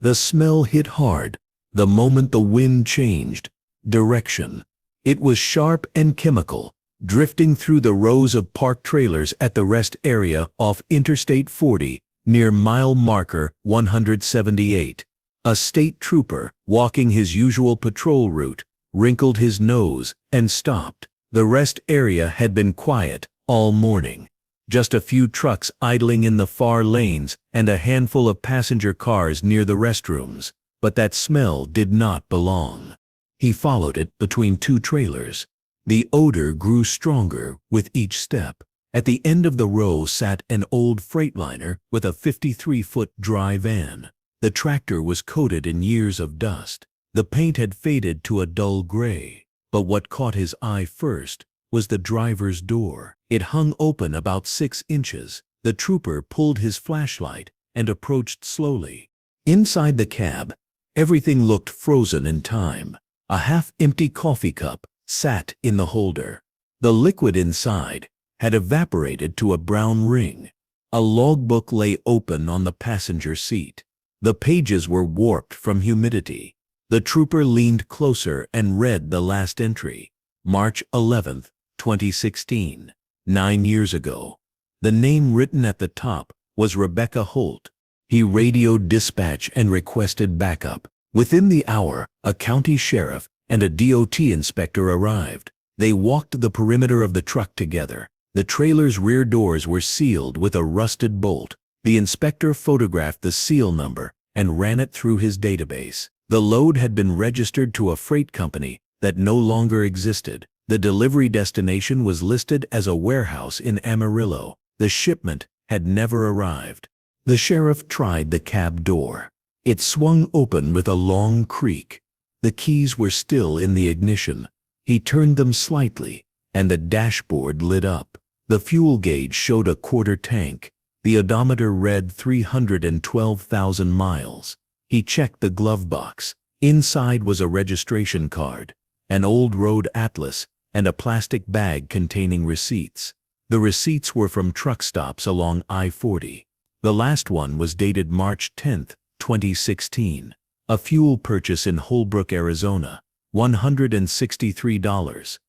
The smell hit hard the moment the wind changed direction. It was sharp and chemical, drifting through the rows of parked trailers at the rest area off Interstate 40 near mile marker 178. A state trooper, walking his usual patrol route, wrinkled his nose and stopped. The rest area had been quiet all morning. Just a few trucks idling in the far lanes and a handful of passenger cars near the restrooms. But that smell did not belong. He followed it between two trailers. The odor grew stronger with each step. At the end of the row sat an old Freightliner with a 53-foot dry van. The tractor was coated in years of dust. The paint had faded to a dull gray. But what caught his eye first was the driver's door. It hung open about 6 inches. The trooper pulled his flashlight and approached slowly. Inside the cab, everything looked frozen in time. A half-empty coffee cup sat in the holder. The liquid inside had evaporated to a brown ring. A logbook lay open on the passenger seat. The pages were warped from humidity. The trooper leaned closer and read the last entry. March 11, 2016. 9 years ago. The name written at the top was Rebecca Holt. He radioed dispatch and requested backup. Within the hour, a county sheriff and a DOT inspector arrived. They walked the perimeter of the truck together. The trailer's rear doors were sealed with a rusted bolt. The inspector photographed the seal number and ran it through his database. The load had been registered to a freight company that no longer existed. The delivery destination was listed as a warehouse in Amarillo. The shipment had never arrived. The sheriff tried the cab door. It swung open with a long creak. The keys were still in the ignition. He turned them slightly, and the dashboard lit up. The fuel gauge showed a quarter tank. The odometer read 312,000 miles. He checked the glove box. Inside was a registration card, an old road atlas, and a plastic bag containing receipts. The receipts were from truck stops along I-40. The last one was dated March 10, 2016. A fuel purchase in Holbrook, Arizona, $163.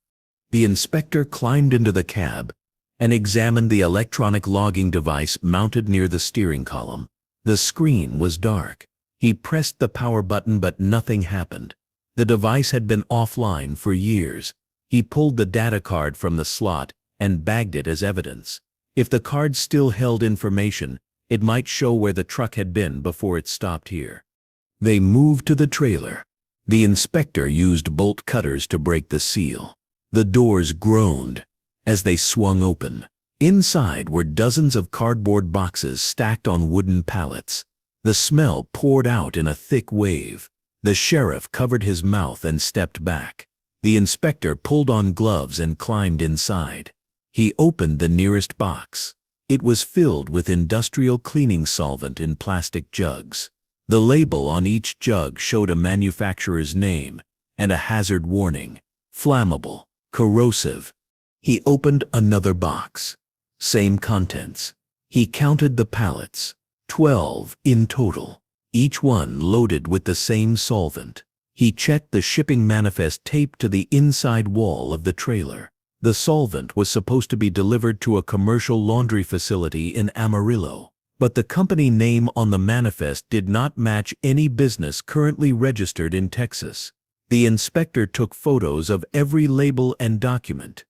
The inspector climbed into the cab and examined the electronic logging device mounted near the steering column. The screen was dark. He pressed the power button, but nothing happened. The device had been offline for years. He pulled the data card from the slot and bagged it as evidence. If the card still held information, it might show where the truck had been before it stopped here. They moved to the trailer. The inspector used bolt cutters to break the seal. The doors groaned as they swung open. Inside were dozens of cardboard boxes stacked on wooden pallets. The smell poured out in a thick wave. The sheriff covered his mouth and stepped back. The inspector pulled on gloves and climbed inside. He opened the nearest box. It was filled with industrial cleaning solvent in plastic jugs. The label on each jug showed a manufacturer's name and a hazard warning: flammable, corrosive. He opened another box. Same contents. He counted the pallets, 12 in total, each one loaded with the same solvent. He checked the shipping manifest taped to the inside wall of the trailer. The solvent was supposed to be delivered to a commercial laundry facility in Amarillo, but the company name on the manifest did not match any business currently registered in Texas. The inspector took photos of every label and document.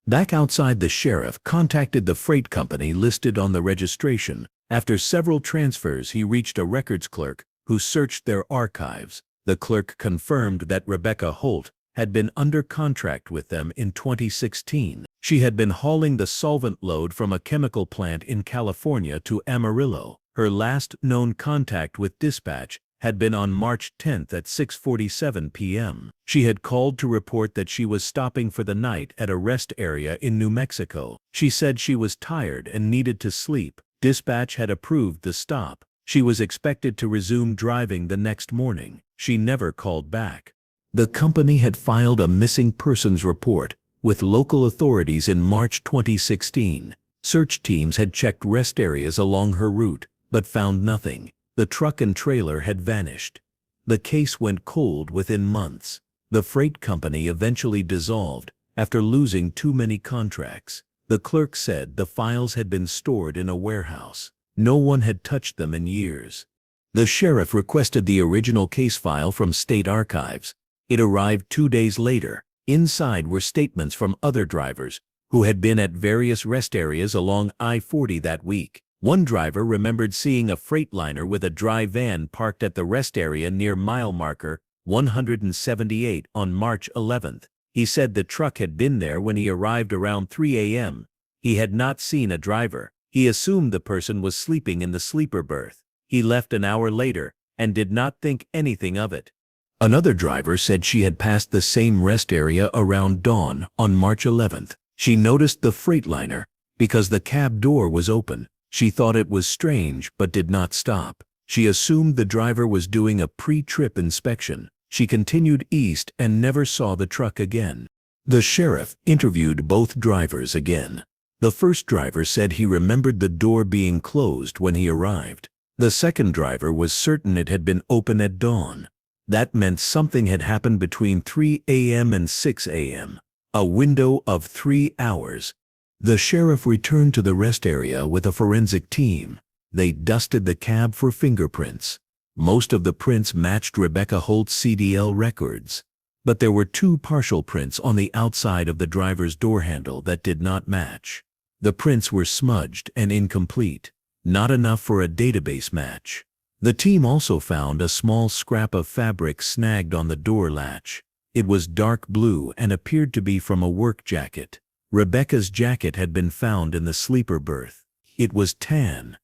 Back outside, the sheriff contacted the freight company listed on the registration. After several transfers, he reached a records clerk who searched their archives. The clerk confirmed that Rebecca Holt had been under contract with them in 2016. She had been hauling the solvent load from a chemical plant in California to Amarillo. Her last known contact with dispatch had been on March 10 at 6:47 p.m. She had called to report that she was stopping for the night at a rest area in New Mexico. She said she was tired and needed to sleep. Dispatch had approved the stop. She was expected to resume driving the next morning. She never called back. The company had filed a missing persons report with local authorities in March 2016. Search teams had checked rest areas along her route, but found nothing. The truck and trailer had vanished. The case went cold within months. The freight company eventually dissolved after losing too many contracts. The clerk said the files had been stored in a warehouse. No one had touched them in years. The sheriff requested the original case file from state archives. It arrived 2 days later. Inside were statements from other drivers who had been at various rest areas along I-40 that week. One driver remembered seeing a Freightliner with a dry van parked at the rest area near mile marker 178 on March 11th. He said the truck had been there when he arrived around 3 a.m. He had not seen a driver. He assumed the person was sleeping in the sleeper berth. He left an hour later and did not think anything of it. Another driver said she had passed the same rest area around dawn on March 11th. She noticed the Freightliner because the cab door was open. She thought it was strange but did not stop. She assumed the driver was doing a pre-trip inspection. She continued east and never saw the truck again. The sheriff interviewed both drivers again. The first driver said he remembered the door being closed when he arrived. The second driver was certain it had been open at dawn. That meant something had happened between 3 a.m. and 6 a.m., a window of 3 hours. The sheriff returned to the rest area with a forensic team. They dusted the cab for fingerprints. Most of the prints matched Rebecca Holt's CDL records, but there were 2 partial prints on the outside of the driver's door handle that did not match. The prints were smudged and incomplete, not enough for a database match. The team also found a small scrap of fabric snagged on the door latch. It was dark blue and appeared to be from a work jacket. Rebecca's jacket had been found in the sleeper berth. It was tan.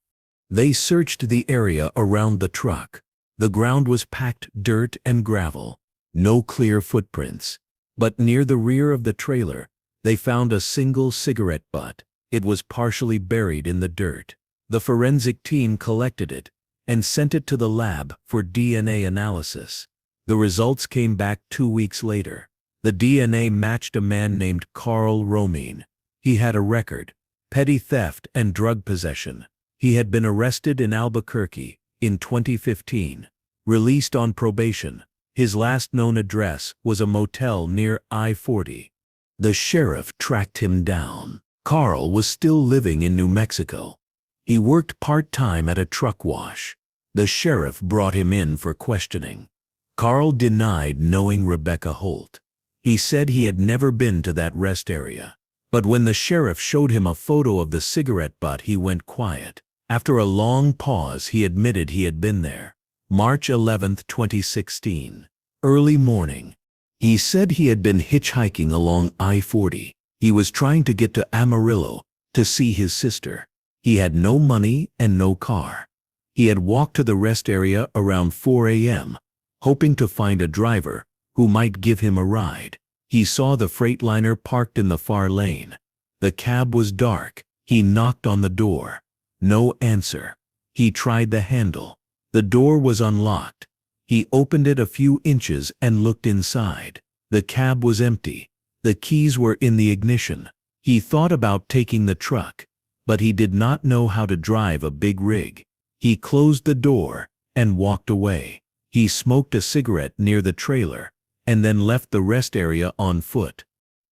They searched the area around the truck. The ground was packed dirt and gravel. No clear footprints. But near the rear of the trailer, they found a single cigarette butt. It was partially buried in the dirt. The forensic team collected it and sent it to the lab for DNA analysis. The results came back 2 weeks later. The DNA matched a man named Carl Romine. He had a record: petty theft and drug possession. He had been arrested in Albuquerque in 2015, released on probation. His last known address was a motel near I-40. The sheriff tracked him down. Carl was still living in New Mexico. He worked part-time at a truck wash. The sheriff brought him in for questioning. Carl denied knowing Rebecca Holt. He said he had never been to that rest area. But when the sheriff showed him a photo of the cigarette butt, he went quiet. After a long pause, he admitted he had been there. March 11, 2016. Early morning. He said he had been hitchhiking along I-40. He was trying to get to Amarillo to see his sister. He had no money and no car. He had walked to the rest area around 4 a.m., hoping to find a driver who might give him a ride. He saw the Freightliner parked in the far lane. The cab was dark. He knocked on the door. No answer. He tried the handle. The door was unlocked. He opened it a few inches and looked inside. The cab was empty. The keys were in the ignition. He thought about taking the truck, but he did not know how to drive a big rig. He closed the door and walked away. He smoked a cigarette near the trailer and then left the rest area on foot.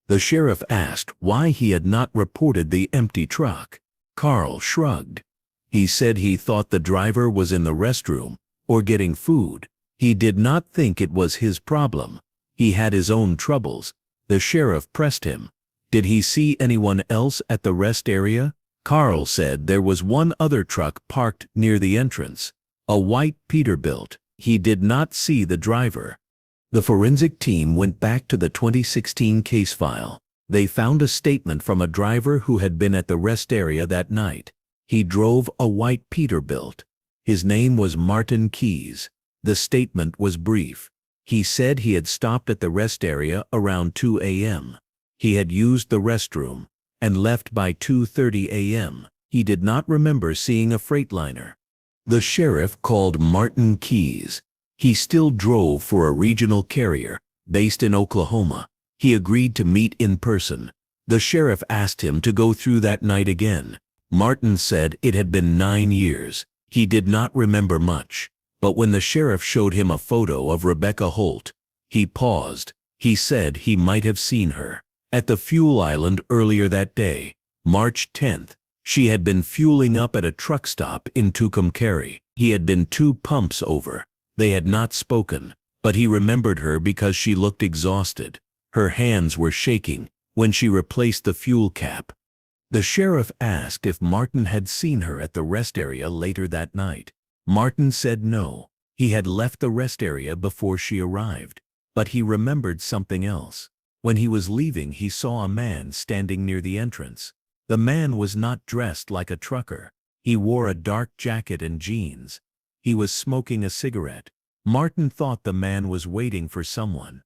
The sheriff asked why he had not reported the empty truck. Carl shrugged. He said he thought the driver was in the restroom or getting food. He did not think it was his problem. He had his own troubles. The sheriff pressed him. Did he see anyone else at the rest area? Carl said there was one other truck parked near the entrance, a white Peterbilt. He did not see the driver. The forensic team went back to the 2016 case file. They found a statement from a driver who had been at the rest area that night. He drove a white Peterbilt. His name was Martin Keyes. The statement was brief. He said he had stopped at the rest area around 2 a.m. He had used the restroom and left by 2:30 a.m. He did not remember seeing a Freightliner. The sheriff called Martin Keyes. He still drove for a regional carrier based in Oklahoma. He agreed to meet in person. The sheriff asked him to go through that night again. Martin said it had been 9 years. He did not remember much, but when the sheriff showed him a photo of Rebecca Holt, he paused. He said he might have seen her at the fuel island earlier that day, March 10th. She had been fueling up at a truck stop in Tucumcari. He had been 2 pumps over. They had not spoken, but he remembered her because she looked exhausted. Her hands were shaking when she replaced the fuel cap. The sheriff asked if Martin had seen her at the rest area later that night. Martin said no. He had left the rest area before she arrived. But he remembered something else. When he was leaving, he saw a man standing near the entrance. The man was not dressed like a trucker. He wore a dark jacket and jeans. He was smoking a cigarette. Martin thought the man was waiting for someone.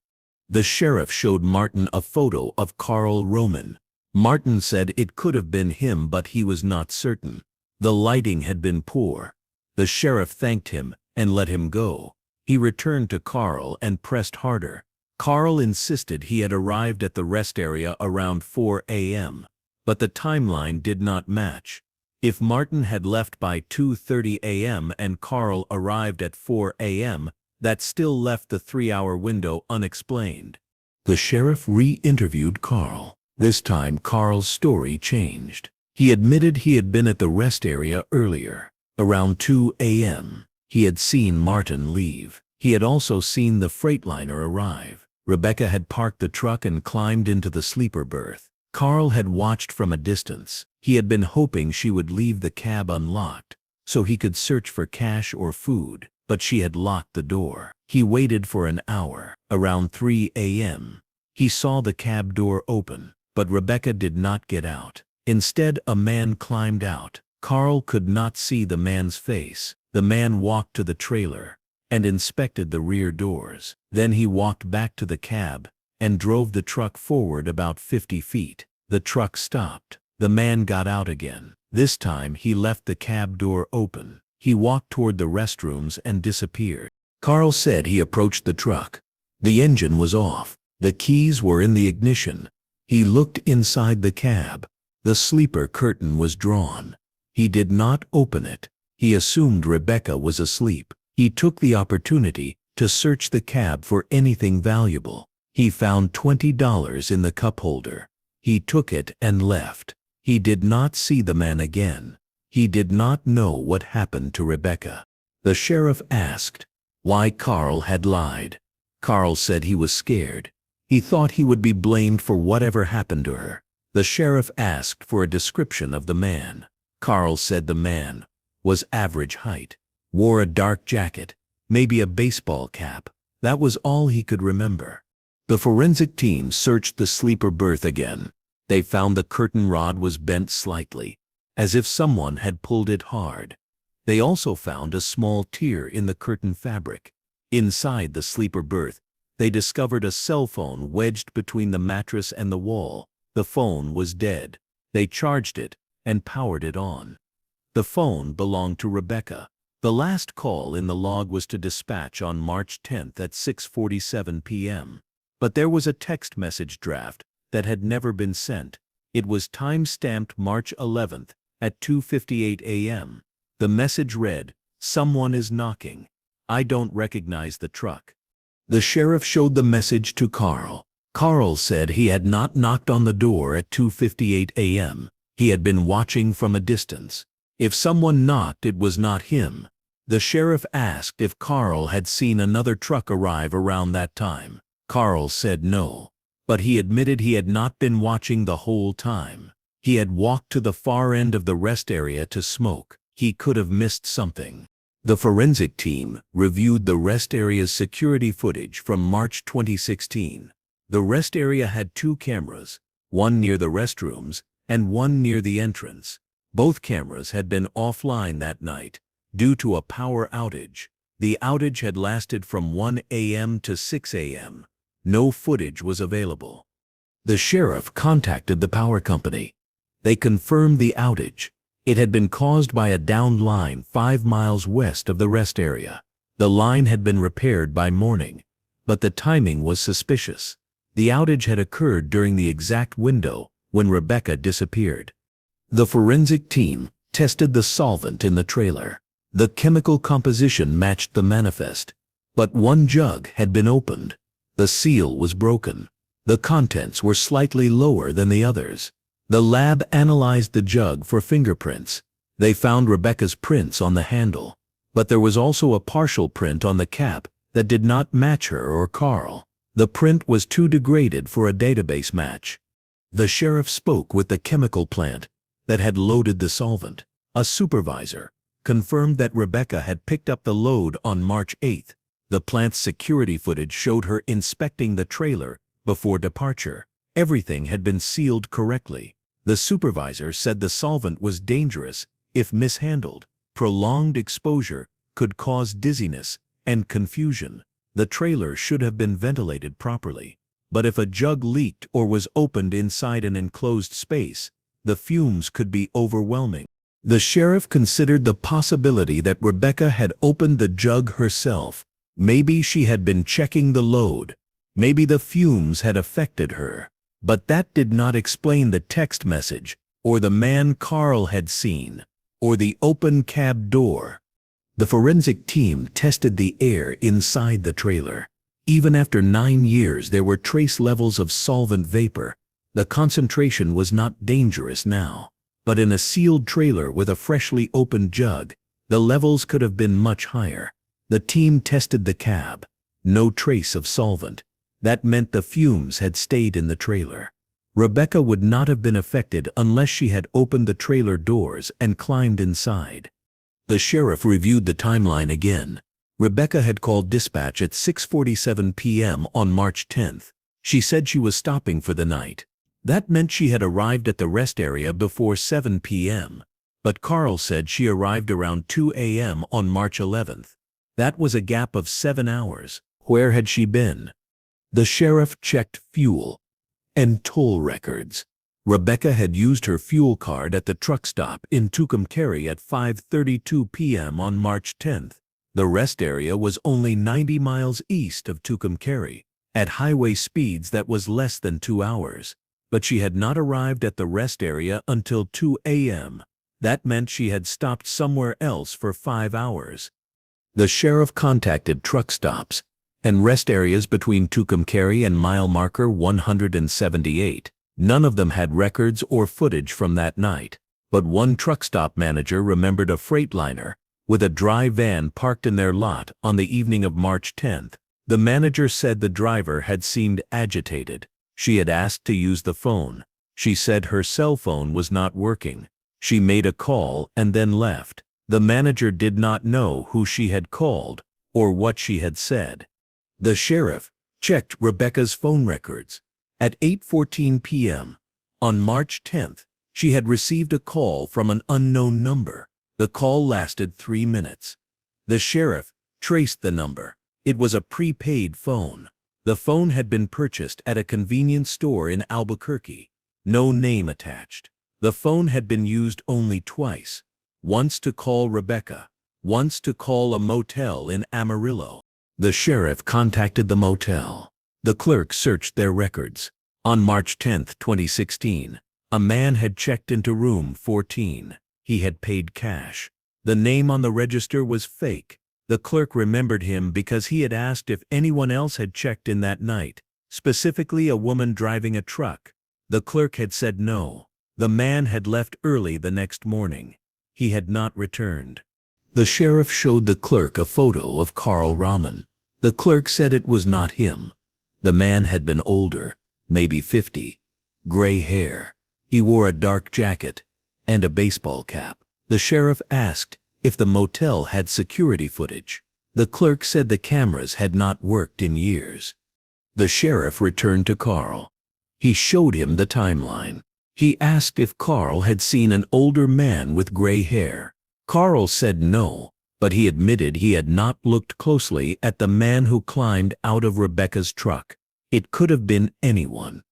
The sheriff showed Martin a photo of Carl Roman. Martin said it could have been him, but he was not certain. The lighting had been poor. The sheriff thanked him and let him go. He returned to Carl and pressed harder. Carl insisted he had arrived at the rest area around 4 a.m., but the timeline did not match. If Martin had left by 2:30 a.m. and Carl arrived at 4 a.m., that still left the 3-hour window unexplained. The sheriff re-interviewed Carl. This time Carl's story changed. He admitted he had been at the rest area earlier, around 2 a.m. He had seen Martin leave. He had also seen the Freightliner arrive. Rebecca had parked the truck and climbed into the sleeper berth. Carl had watched from a distance. He had been hoping she would leave the cab unlocked, so he could search for cash or food, but she had locked the door. He waited for an hour. Around 3 a.m., he saw the cab door open, but Rebecca did not get out. Instead, a man climbed out. Carl could not see the man's face. The man walked to the trailer and inspected the rear doors. Then he walked back to the cab and drove the truck forward about 50 feet. The truck stopped. The man got out again. This time he left the cab door open. He walked toward the restrooms and disappeared. Carl said he approached the truck. The engine was off. The keys were in the ignition. He looked inside the cab. The sleeper curtain was drawn. He did not open it. He assumed Rebecca was asleep. He took the opportunity to search the cab for anything valuable. He found $20 in the cup holder. He took it and left. He did not see the man again. He did not know what happened to Rebecca. The sheriff asked why Carl had lied. Carl said he was scared. He thought he would be blamed for whatever happened to her. The sheriff asked for a description of the man. Carl said the man was average height, wore a dark jacket, maybe a baseball cap. That was all he could remember. The forensic team searched the sleeper berth again. They found the curtain rod was bent slightly, as if someone had pulled it hard. They also found a small tear in the curtain fabric. Inside the sleeper berth, they discovered a cell phone wedged between the mattress and the wall. The phone was dead. They charged it and powered it on. The phone belonged to Rebecca. The last call in the log was to dispatch on March 10th at 6:47 p.m. But there was a text message draft that had never been sent. It was time-stamped March 11th at 2:58 a.m. The message read, "Someone is knocking. I don't recognize the truck." The sheriff showed the message to Carl. Carl said he had not knocked on the door at 2:58 a.m. He had been watching from a distance. If someone knocked, it was not him. The sheriff asked if Carl had seen another truck arrive around that time. Carl said no, but he admitted he had not been watching the whole time. He had walked to the far end of the rest area to smoke. He could have missed something. The forensic team reviewed the rest area's security footage from March 2016. The rest area had 2 cameras, one near the restrooms and one near the entrance. Both cameras had been offline that night due to a power outage. The outage had lasted from 1 a.m. to 6 a.m. No footage was available. The sheriff contacted the power company. They confirmed the outage. It had been caused by a downed line 5 miles west of the rest area. The line had been repaired by morning, but the timing was suspicious. The outage had occurred during the exact window when Rebecca disappeared. The forensic team tested the solvent in the trailer. The chemical composition matched the manifest. But one jug had been opened. The seal was broken. The contents were slightly lower than the others. The lab analyzed the jug for fingerprints. They found Rebecca's prints on the handle, but there was also a partial print on the cap that did not match her or Carl. The print was too degraded for a database match. The sheriff spoke with the chemical plant that had loaded the solvent. A supervisor confirmed that Rebecca had picked up the load on March 8th. The plant's security footage showed her inspecting the trailer before departure. Everything had been sealed correctly. The supervisor said the solvent was dangerous if mishandled. Prolonged exposure could cause dizziness and confusion. The trailer should have been ventilated properly. But if a jug leaked or was opened inside an enclosed space, the fumes could be overwhelming. The sheriff considered the possibility that Rebecca had opened the jug herself. Maybe she had been checking the load. Maybe the fumes had affected her. But that did not explain the text message, or the man Carl had seen, or the open cab door. The forensic team tested the air inside the trailer. Even after 9 years, there were trace levels of solvent vapor. The concentration was not dangerous now. But in a sealed trailer with a freshly opened jug, the levels could have been much higher. The team tested the cab. No trace of solvent. That meant the fumes had stayed in the trailer. Rebecca would not have been affected unless she had opened the trailer doors and climbed inside. The sheriff reviewed the timeline again. Rebecca had called dispatch at 6:47 p.m. on March 10th. She said she was stopping for the night. That meant she had arrived at the rest area before 7 p.m. But Carl said she arrived around 2 a.m. on March 11th. That was a gap of 7 hours. Where had she been? The sheriff checked fuel and toll records. Rebecca had used her fuel card at the truck stop in Tucumcari at 5:32 p.m. on March 10th. The rest area was only 90 miles east of Tucumcari. At highway speeds, that was less than 2 hours. But she had not arrived at the rest area until 2 a.m. That meant she had stopped somewhere else for 5 hours. The sheriff contacted truck stops and rest areas between Tucumcari and mile marker 178. None of them had records or footage from that night. But one truck stop manager remembered a Freightliner with a dry van parked in their lot on the evening of March 10th. The manager said the driver had seemed agitated. She had asked to use the phone. She said her cell phone was not working. She made a call and then left. The manager did not know who she had called or what she had said. The sheriff checked Rebecca's phone records. At 8:14 p.m. on March 10th, she had received a call from an unknown number. The call lasted 3 minutes. The sheriff traced the number. It was a prepaid phone. The phone had been purchased at a convenience store in Albuquerque. No name attached. The phone had been used only twice. Once to call Rebecca, once to call a motel in Amarillo. The sheriff contacted the motel. The clerk searched their records. On March 10, 2016, a man had checked into room 14. He had paid cash. The name on the register was fake. The clerk remembered him because he had asked if anyone else had checked in that night, specifically a woman driving a truck. The clerk had said no. The man had left early the next morning. He had not returned. The sheriff showed the clerk a photo of Carl Rahman. The clerk said it was not him. The man had been older, maybe 50. Gray hair. He wore a dark jacket and a baseball cap. The sheriff asked if the motel had security footage. The clerk said the cameras had not worked in years. The sheriff returned to Carl. He showed him the timeline. He asked if Carl had seen an older man with gray hair. Carl said no, but he admitted he had not looked closely at the man who climbed out of Rebecca's truck. It could have been anyone.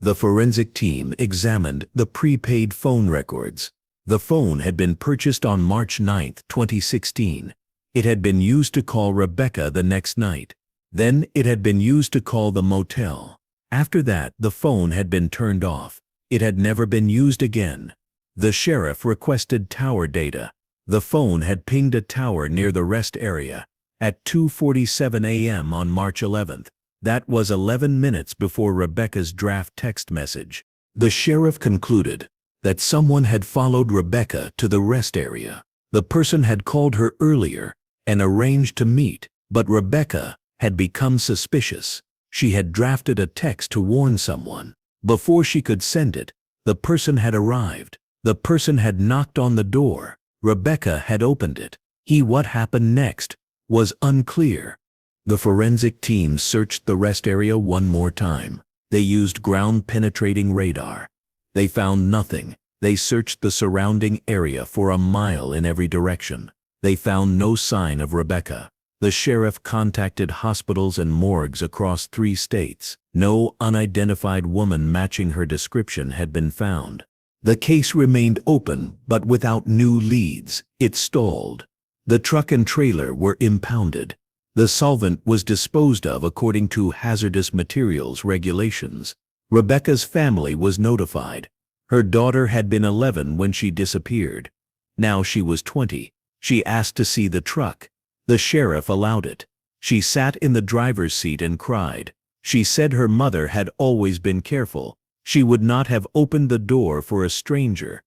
The forensic team examined the prepaid phone records. The phone had been purchased on March 9, 2016. It had been used to call Rebecca the next night. Then it had been used to call the motel. After that, the phone had been turned off. It had never been used again. The sheriff requested tower data. The phone had pinged a tower near the rest area at 2:47 a.m. on March 11th. That was 11 minutes before Rebecca's draft text message. The sheriff concluded that someone had followed Rebecca to the rest area. The person had called her earlier and arranged to meet, but Rebecca had become suspicious. She had drafted a text to warn someone. Before she could send it, the person had arrived. The person had knocked on the door. Rebecca had opened it. What happened next was unclear. The forensic team searched the rest area one more time. They used ground-penetrating radar. They found nothing. They searched the surrounding area for a mile in every direction. They found no sign of Rebecca. The sheriff contacted hospitals and morgues across 3 states. No unidentified woman matching her description had been found. The case remained open, but without new leads. It stalled. The truck and trailer were impounded. The solvent was disposed of according to hazardous materials regulations. Rebecca's family was notified. Her daughter had been 11 when she disappeared. Now she was 20. She asked to see the truck. The sheriff allowed it. She sat in the driver's seat and cried. She said her mother had always been careful. She would not have opened the door for a stranger.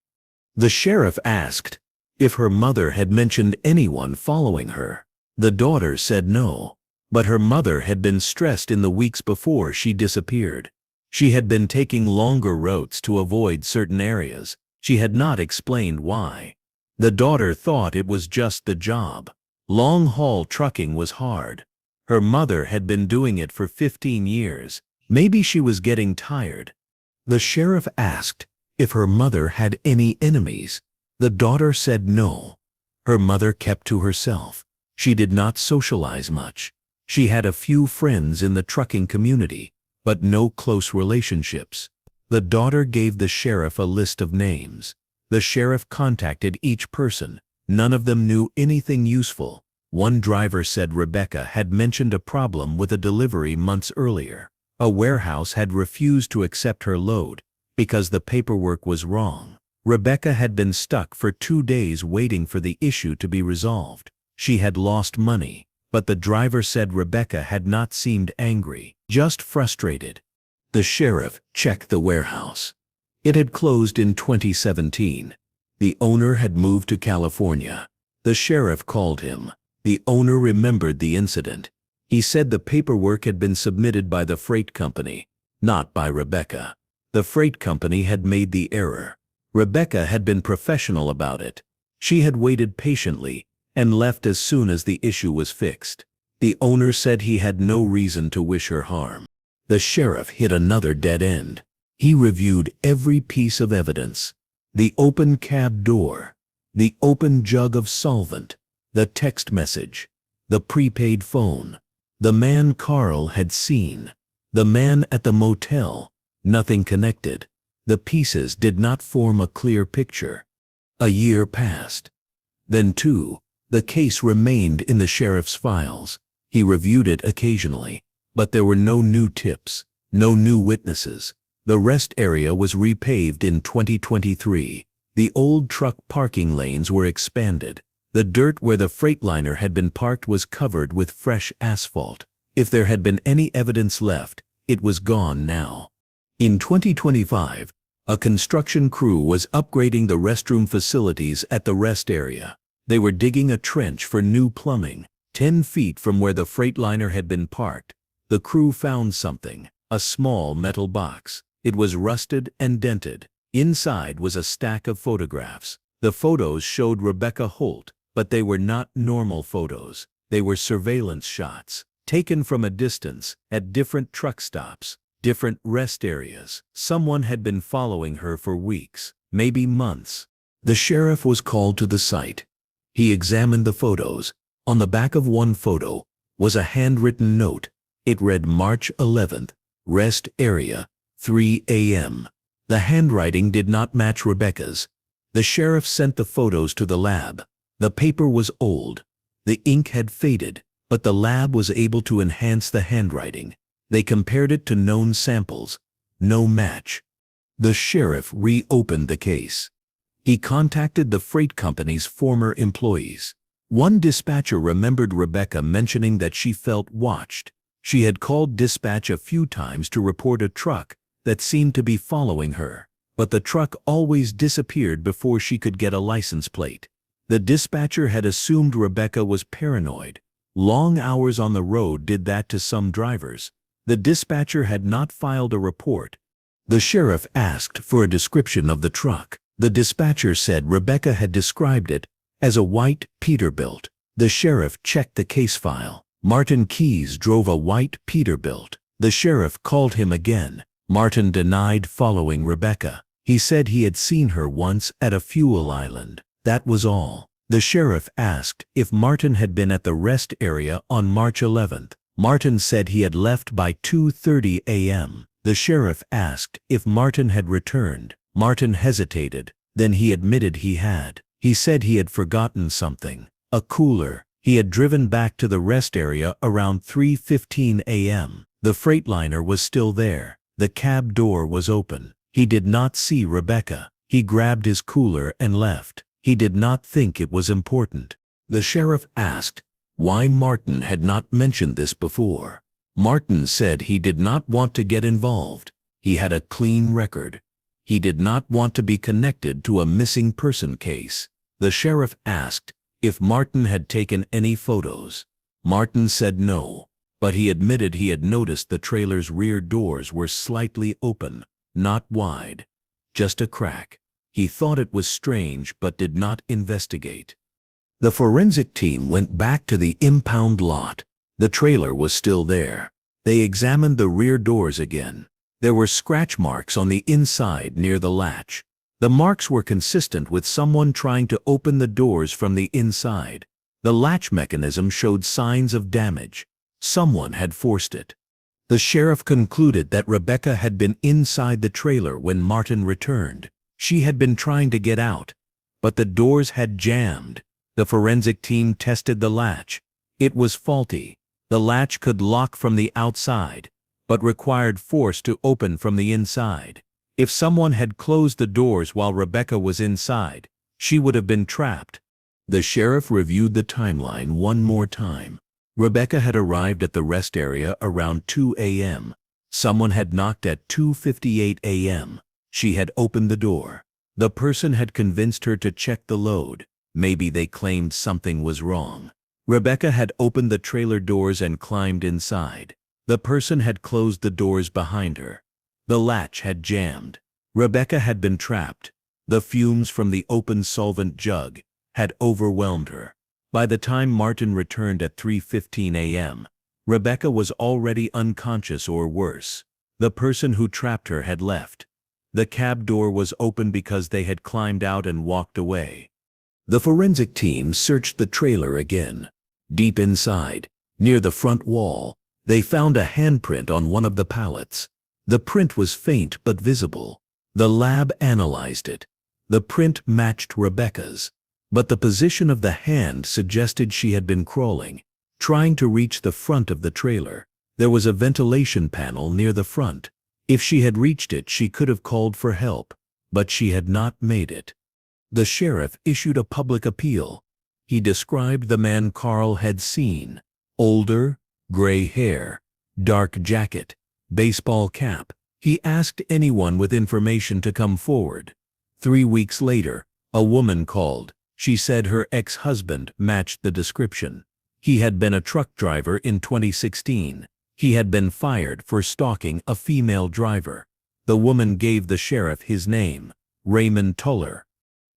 The sheriff asked if her mother had mentioned anyone following her. The daughter said no, but her mother had been stressed in the weeks before she disappeared. She had been taking longer routes to avoid certain areas. She had not explained why. The daughter thought it was just the job. Long-haul trucking was hard. Her mother had been doing it for 15 years. Maybe she was getting tired. The sheriff asked if her mother had any enemies. The daughter said no. Her mother kept to herself. She did not socialize much. She had a few friends in the trucking community, but no close relationships. The daughter gave the sheriff a list of names. The sheriff contacted each person. None of them knew anything useful. One driver said Rebecca had mentioned a problem with a delivery months earlier. A warehouse had refused to accept her load because the paperwork was wrong. Rebecca had been stuck for 2 days waiting for the issue to be resolved. She had lost money, but the driver said Rebecca had not seemed angry, just frustrated. The sheriff checked the warehouse. It had closed in 2017. The owner had moved to California. The sheriff called him. The owner remembered the incident. He said the paperwork had been submitted by the freight company, not by Rebecca. The freight company had made the error. Rebecca had been professional about it. She had waited patiently and left as soon as the issue was fixed. The owner said he had no reason to wish her harm. The sheriff hit another dead end. He reviewed every piece of evidence. The open cab door, the open jug of solvent, the text message, the prepaid phone, the man Carl had seen, the man at the motel. Nothing connected. The pieces did not form a clear picture. A year passed. Then 2. The case remained in the sheriff's files. He reviewed it occasionally, but there were no new tips, no new witnesses. The rest area was repaved in 2023. The old truck parking lanes were expanded. The dirt where the Freightliner had been parked was covered with fresh asphalt. If there had been any evidence left, it was gone now. In 2025, a construction crew was upgrading the restroom facilities at the rest area. They were digging a trench for new plumbing. 10 feet from where the Freightliner had been parked, the crew found something, a small metal box. It was rusted and dented. Inside was a stack of photographs. The photos showed Rebecca Holt, but they were not normal photos. They were surveillance shots, taken from a distance, at different truck stops, different rest areas. Someone had been following her for weeks, maybe months. The sheriff was called to the site. He examined the photos. On the back of one photo was a handwritten note. It read March 11th, rest area, 3 a.m. The handwriting did not match Rebecca's. The sheriff sent the photos to the lab. The paper was old. The ink had faded, but the lab was able to enhance the handwriting. They compared it to known samples. No match. The sheriff reopened the case. He contacted the freight company's former employees. One dispatcher remembered Rebecca mentioning that she felt watched. She had called dispatch a few times to report a truck that seemed to be following her, but the truck always disappeared before she could get a license plate. The dispatcher had assumed Rebecca was paranoid. Long hours on the road did that to some drivers. The dispatcher had not filed a report. The sheriff asked for a description of the truck. The dispatcher said Rebecca had described it as a white Peterbilt. The sheriff checked the case file. Martin Keyes drove a white Peterbilt. The sheriff called him again. Martin denied following Rebecca. He said he had seen her once at a fuel island. That was all. The sheriff asked if Martin had been at the rest area on March 11th. Martin said he had left by 2:30 a.m. The sheriff asked if Martin had returned. Martin hesitated. Then he admitted he had. He said he had forgotten something. A cooler. He had driven back to the rest area around 3:15 a.m. The Freightliner was still there. The cab door was open. He did not see Rebecca. He grabbed his cooler and left. He did not think it was important. The sheriff asked why Martin had not mentioned this before. Martin said he did not want to get involved. He had a clean record. He did not want to be connected to a missing person case. The sheriff asked if Martin had taken any photos. Martin said no, but he admitted he had noticed the trailer's rear doors were slightly open, not wide, just a crack. He thought it was strange but did not investigate. The forensic team went back to the impound lot. The trailer was still there. They examined the rear doors again. There were scratch marks on the inside near the latch. The marks were consistent with someone trying to open the doors from the inside. The latch mechanism showed signs of damage. Someone had forced it. The sheriff concluded that Rebecca had been inside the trailer when Martin returned. She had been trying to get out, but the doors had jammed. The forensic team tested the latch. It was faulty. The latch could lock from the outside, but required force to open from the inside. If someone had closed the doors while Rebecca was inside, she would have been trapped. The sheriff reviewed the timeline one more time. Rebecca had arrived at the rest area around 2 a.m. Someone had knocked at 2:58 a.m. She had opened the door. The person had convinced her to check the load. Maybe they claimed something was wrong. Rebecca had opened the trailer doors and climbed inside. The person had closed the doors behind her. The latch had jammed. Rebecca had been trapped. The fumes from the open solvent jug had overwhelmed her. By the time Martin returned at 3:15 a.m., Rebecca was already unconscious or worse. The person who trapped her had left. The cab door was open because they had climbed out and walked away. The forensic team searched the trailer again. Deep inside, near the front wall, they found a handprint on one of the pallets. The print was faint but visible. The lab analyzed it. The print matched Rebecca's, but the position of the hand suggested she had been crawling, trying to reach the front of the trailer. There was a ventilation panel near the front. If she had reached it, she could have called for help, but she had not made it. The sheriff issued a public appeal. He described the man Carl had seen. Older, gray hair, dark jacket, baseball cap. He asked anyone with information to come forward. 3 weeks later, a woman called. She said her ex-husband matched the description. He had been a truck driver in 2016. He had been fired for stalking a female driver. The woman gave the sheriff his name, Raymond Tuller.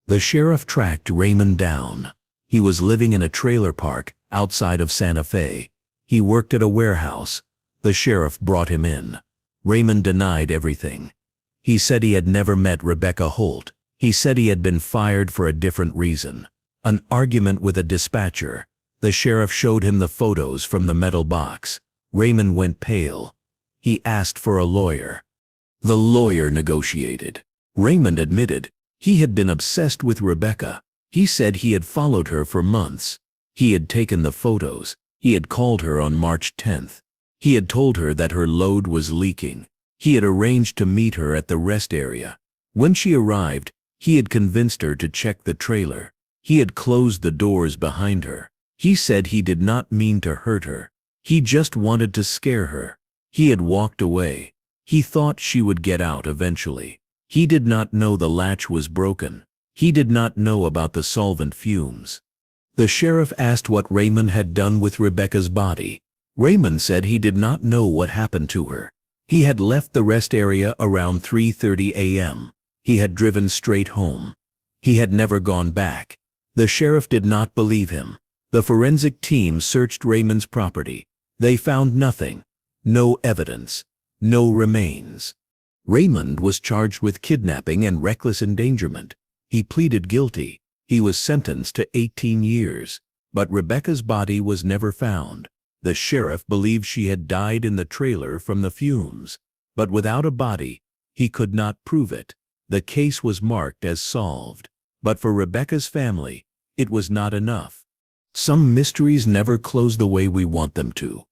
The sheriff tracked Raymond down. He was living in a trailer park outside of Santa Fe. He worked at a warehouse. The sheriff brought him in. Raymond denied everything. He said he had never met Rebecca Holt. He said he had been fired for a different reason. An argument with a dispatcher. The sheriff showed him the photos from the metal box. Raymond went pale. He asked for a lawyer. The lawyer negotiated. Raymond admitted he had been obsessed with Rebecca. He said he had followed her for months. He had taken the photos. He had called her on March 10th. He had told her that her load was leaking. He had arranged to meet her at the rest area. When she arrived, He had convinced her to check the trailer. He had closed the doors behind her. He said he did not mean to hurt her. He just wanted to scare her. He had walked away. He thought she would get out eventually. He did not know the latch was broken. He did not know about the solvent fumes. The sheriff asked what Raymond had done with Rebecca's body. Raymond said he did not know what happened to her. He had left the rest area around 3:30 a.m. He had driven straight home. He had never gone back. The sheriff did not believe him. The forensic team searched Raymond's property. They found nothing. No evidence. No remains. Raymond was charged with kidnapping and reckless endangerment. He pleaded guilty. He was sentenced to 18 years. But Rebecca's body was never found. The sheriff believed she had died in the trailer from the fumes. But without a body, he could not prove it. The case was marked as solved. But for Rebecca's family, it was not enough. Some mysteries never close the way we want them to.